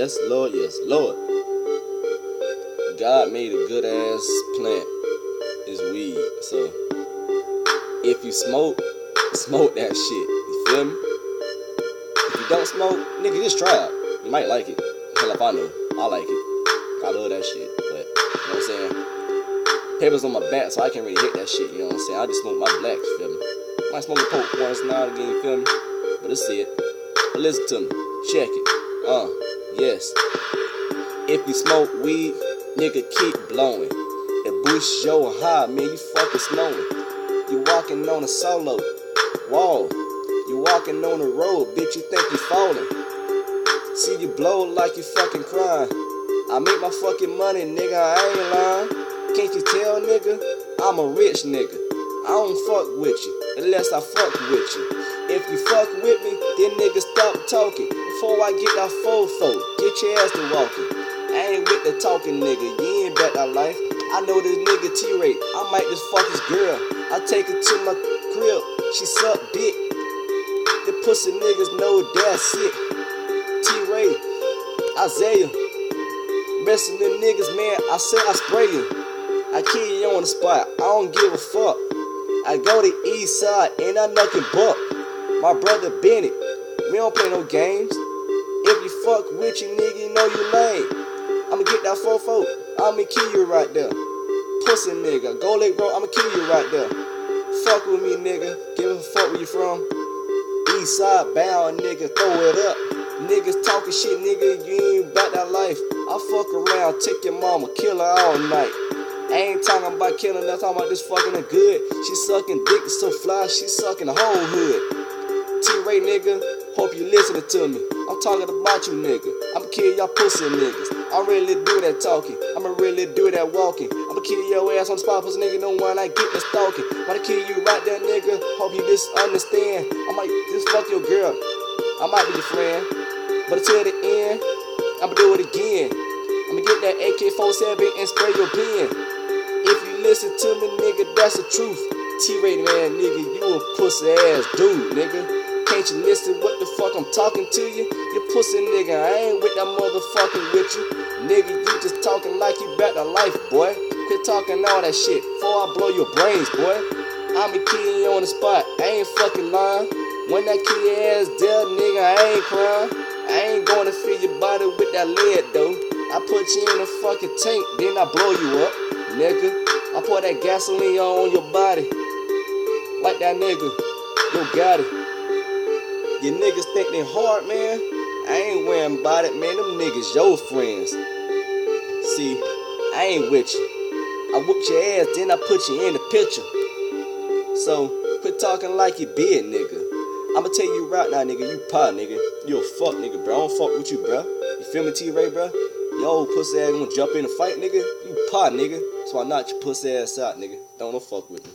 Yes, Lord, yes, Lord. God made a good ass plant. It's weed. So if you smoke that shit. You feel me? If you don't smoke, nigga, just try it. You might like it. Hell if I know. I like it. I love that shit. But you know what I'm saying? Papers on my back, so I can't really hit that shit. You know what I'm saying? I just smoke my blacks. You feel me? Might smoke a poke once now and again. You feel me? But let's see it. But listen to me. Check it. Yes. If you smoke weed, nigga, keep blowing. It boosts your high, man, you fucking snowing. You walking on a solo wall. You walking on the road, bitch, you think you falling. See you blow like you fucking crying. I make my fucking money, nigga, I ain't lying. Can't you tell, nigga? I'm a rich nigga. I don't fuck with you unless I fuck with you. If you fuck with me, then nigga stop talking. Before I get that fofo, get your ass to walking. I ain't with the talking, nigga. You ain't bet that life. I know this nigga T-Ray. I might just fuck his girl. I take her to my crib. She suck dick. The pussy niggas know that's it. T-Ray, Isaiah. Rest of them niggas, man, I say I spray you. I kill you on the spot. I don't give a fuck. I go to east side and I knuckin' buck. My brother Bennett. We don't play no games. If you fuck with you, nigga, you know you lame. I'ma get that fofo. I'ma kill you right there. Pussy nigga. Go leg bro, I'ma kill you right there. Fuck with me, nigga. Give a fuck where you from. East side bound, nigga. Throw it up. Niggas talking shit, nigga. You ain't about that life. I fuck around, take your mama, kill her all night. I ain't talking about killing her, talking about this fucking her good. She sucking dick so fly, she sucking the whole hood. T-Ray, nigga, hope you listening to me. I'm talking about you, nigga. I'ma kill y'all pussy niggas. I really do that talking. I'ma really do that walking. I'ma kill your ass on the spot, pussy nigga. No one I get the stalking. Wanna kill you right there, nigga. Hope you just understand. I might just fuck your girl. I might be your friend. But until the end, I'ma do it again. I'ma get that AK-47 and spray your pen. If you listen to me, nigga, that's the truth. T-Ray, man, nigga, you a pussy ass dude, nigga. Can't you listen what the fuck I'm talking to you? You pussy nigga, I ain't with that motherfucking with you. Nigga, you just talking like you back to life, boy. Quit talking all that shit before I blow your brains, boy. I'ma kill you on the spot, I ain't fucking lying. When I kill your ass dead, nigga, I ain't crying. I ain't gonna fill your body with that lead, though. I put you in a fucking tank, then I blow you up, nigga. I pour that gasoline on your body. Like that nigga, yo got it. You niggas think they hard, man? I ain't worrying about it, man. Them niggas your friends. See, I ain't with you. I whooped your ass, then I put you in the picture. So, quit talking like you big, nigga. I'ma tell you right now, nigga, you pie, nigga. You a fuck, nigga, bro. I don't fuck with you, bro. You feel me, T-Ray, bro? Yo, pussy ass gonna jump in a fight, nigga. You pie, nigga. So I knock your pussy ass out, nigga. Don't fuck with me.